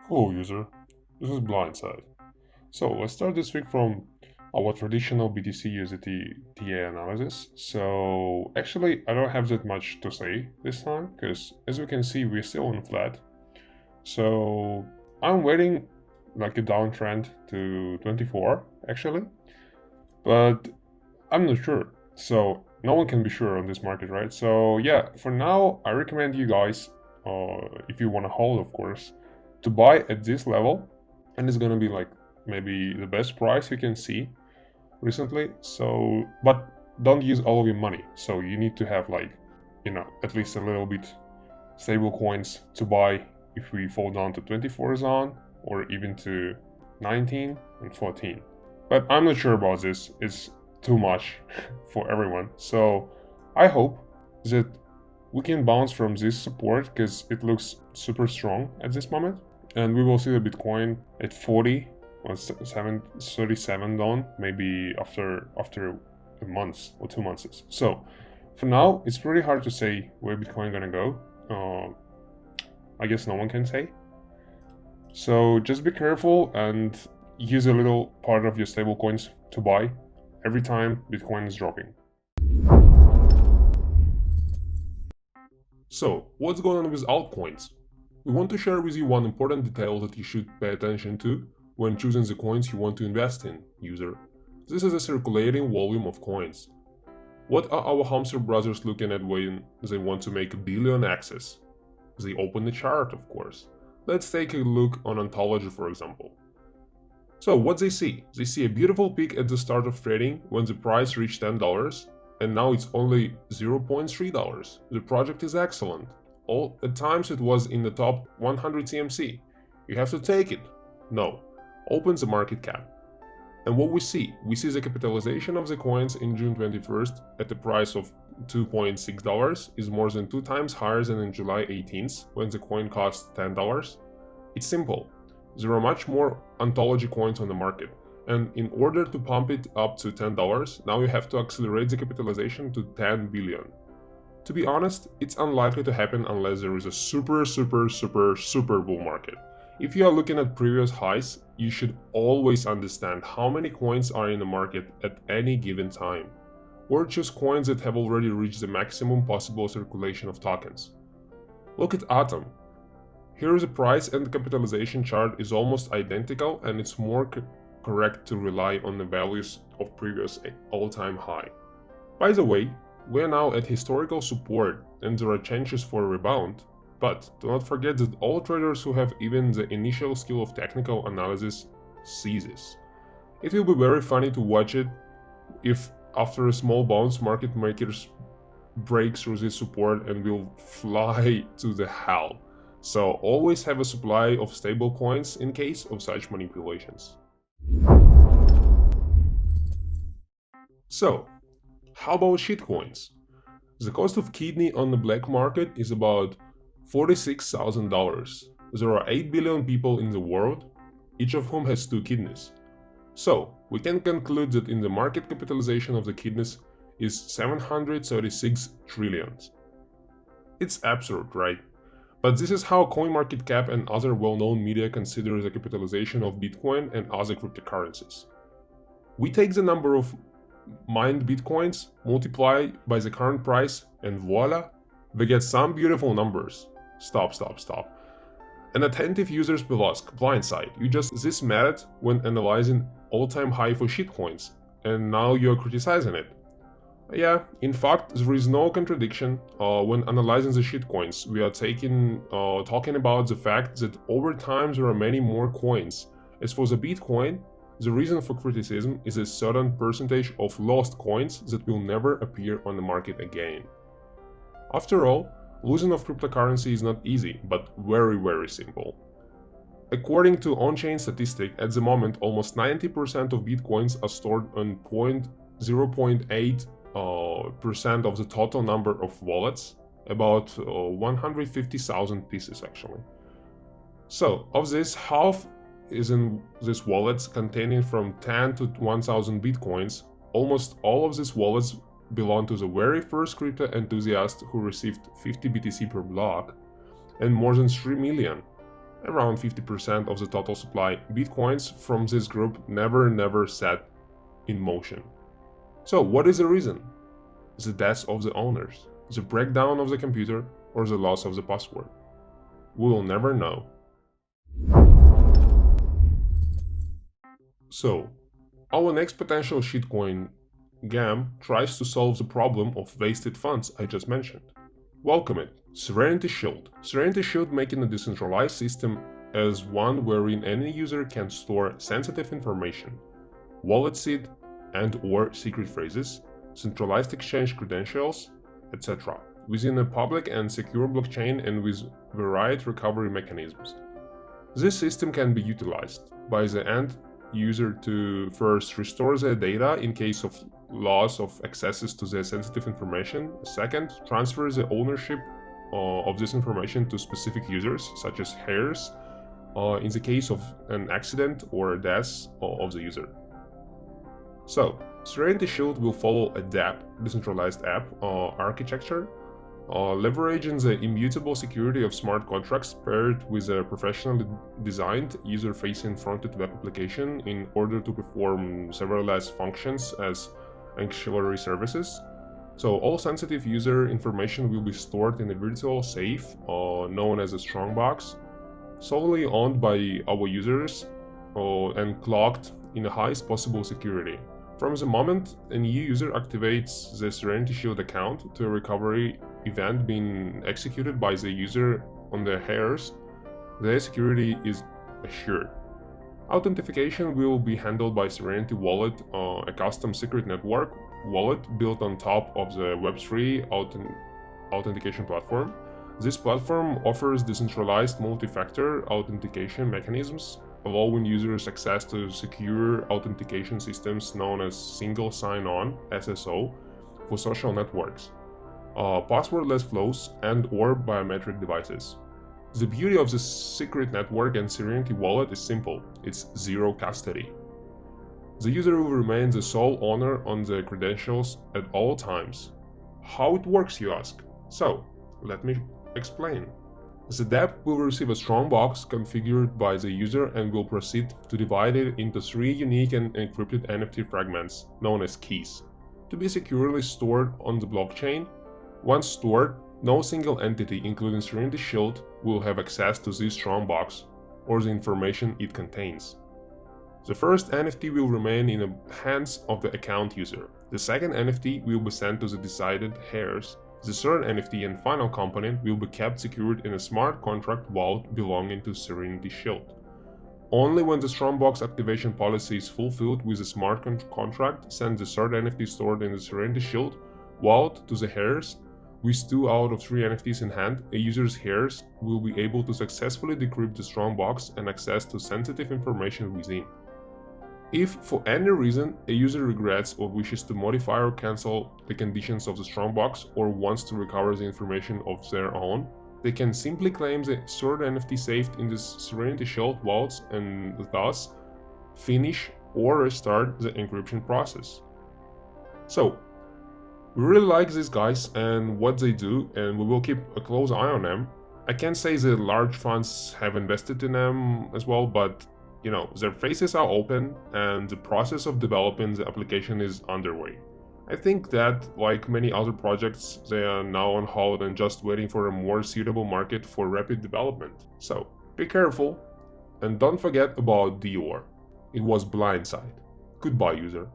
Hello user, this is Blindside. So let's start this week from our traditional BTC USDT TA analysis. So actually I don't have that much to say this time because as we can see we're still in flat. So I'm waiting like a downtrend to 24 actually, but I'm not sure. So no one can be sure on this market, right? So yeah, for now I recommend you guys, if you want to hold of course, to buy at this level, and it's gonna be like maybe the best price you can see recently. So but don't use all of your money, so you need to have like, at least a little bit stable coins to buy if we fall down to 24 zone or even to 19 and 14. But I'm not sure about this, it's too much for everyone. So I hope that we can bounce from this support because it looks super strong at this moment, and we will see the Bitcoin at 40 or 737 down maybe after a month or 2 months. So for now it's pretty hard to say where Bitcoin gonna go. I guess no one can say, so just be careful and use a little part of your stable coins to buy every time Bitcoin is dropping. So, what's going on with altcoins? We want to share with you one important detail that you should pay attention to when choosing the coins you want to invest in, user. This is a circulating volume of coins. What are our hamster brothers looking at when they want to make a billion access? They open the chart, of course. Let's take a look on Ontology, for example. So what they see? They see a beautiful peak at the start of trading when the price reached $10, and now it's only $0.3. The project is excellent. At times it was in the top 100 CMC. You have to take it. No. Open the market cap. And what we see the capitalization of the coins in June 21st at the price of $2.6 is more than 2 times higher than in July 18th when the coin cost $10. It's simple. There are much more Ontology coins on the market, and in order to pump it up to $10, now you have to accelerate the capitalization to 10 billion. To be honest, it's unlikely to happen unless there is a super bull market. If you are looking at previous highs, you should always understand how many coins are in the market at any given time, or choose coins that have already reached the maximum possible circulation of tokens. Look at Atom. Here the price and the capitalization chart is almost identical, and it's more correct to rely on the values of previous all-time high. By the way, we are now at historical support and there are chances for a rebound, but do not forget that all traders who have even the initial skill of technical analysis see this. It will be very funny to watch it if after a small bounce market makers break through this support and will fly to the hell. So always have a supply of stable coins in case of such manipulations. So, how about shitcoins? The cost of kidney on the black market is about $46,000. There are 8 billion people in the world, each of whom has 2 kidneys. So, we can conclude that in the market capitalization of the kidneys is 736 trillion. It's absurd, right? But this is how CoinMarketCap and other well-known media consider the capitalization of Bitcoin and other cryptocurrencies. We take the number of mined Bitcoins, multiply by the current price, and voila, we get some beautiful numbers. Stop. And attentive users will ask, Blindside, you just this mad when analyzing all-time high for shitcoins, and now you're criticizing it. Yeah, in fact, there is no contradiction when analyzing the shitcoins. We are talking about the fact that over time there are many more coins. As for the Bitcoin, the reason for criticism is a certain percentage of lost coins that will never appear on the market again. After all, losing of cryptocurrency is not easy, but very simple. According to on-chain statistic, at the moment almost 90% of Bitcoins are stored on 0.8% of the total number of wallets, about 150,000 pieces actually. So, of this, half is in these wallets containing from 10 to 1000 bitcoins. Almost all of these wallets belong to the very first crypto enthusiast who received 50 BTC per block, and more than 3 million Around 50% of the total supply bitcoins from this group never set in motion. So what is the reason? The deaths of the owners, the breakdown of the computer, or the loss of the password? We will never know. So, our next potential shitcoin, GAM, tries to solve the problem of wasted funds I just mentioned. Welcome it, Serenity Shield. Serenity Shield making a decentralized system as one wherein any user can store sensitive information, wallet seed and/or secret phrases, centralized exchange credentials, etc., within a public and secure blockchain and with varied recovery mechanisms. This system can be utilized by the end user to first restore their data in case of loss of accesses to their sensitive information. Second, transfer the ownership of this information to specific users, such as heirs, in the case of an accident or death of the user. So, Serenity Shield will follow a DApp, decentralized app architecture, leveraging the immutable security of smart contracts paired with a professionally designed user-facing front-end web application in order to perform severaless functions as auxiliary services. So all sensitive user information will be stored in a virtual safe known as a strongbox, solely owned by our users and clocked in the highest possible security. From the moment a new user activates the Serenity Shield account to a recovery event being executed by the user on the heirs, their security is assured. Authentication will be handled by Serenity Wallet, a custom secret network wallet built on top of the Web3 authentication platform. This platform offers decentralized multi-factor authentication mechanisms, allowing users access to secure authentication systems known as single sign-on (SSO) for social networks, passwordless flows, and/or biometric devices. The beauty of this secret network and Serenity Wallet is simple: it's zero custody. The user will remain the sole owner on the credentials at all times. How it works, you ask? So, let me explain. The DApp will receive a strong box configured by the user and will proceed to divide it into 3 unique and encrypted NFT fragments, known as keys, to be securely stored on the blockchain. Once stored, no single entity, including Serenity Shield, will have access to this strong box or the information it contains. The first NFT will remain in the hands of the account user. The second NFT will be sent to the decided heirs. The third NFT and final component will be kept secured in a smart contract vault belonging to Serenity Shield. Only when the Strongbox activation policy is fulfilled with the smart contract, send the third NFT stored in the Serenity Shield vault to the heirs. With 2 out of 3 NFTs in hand, a user's heirs will be able to successfully decrypt the Strongbox and access to sensitive information within. If, for any reason, a user regrets or wishes to modify or cancel the conditions of the Strongbox or wants to recover the information of their own, they can simply claim the third NFT saved in the Serenity Shield vaults and thus finish or restart the encryption process. So, we really like these guys and what they do, and we will keep a close eye on them. I can't say the large funds have invested in them as well, but their faces are open and the process of developing the application is underway. I think that, like many other projects, they are now on hold and just waiting for a more suitable market for rapid development. So, be careful and don't forget about Dior. It was blindside. Goodbye, user.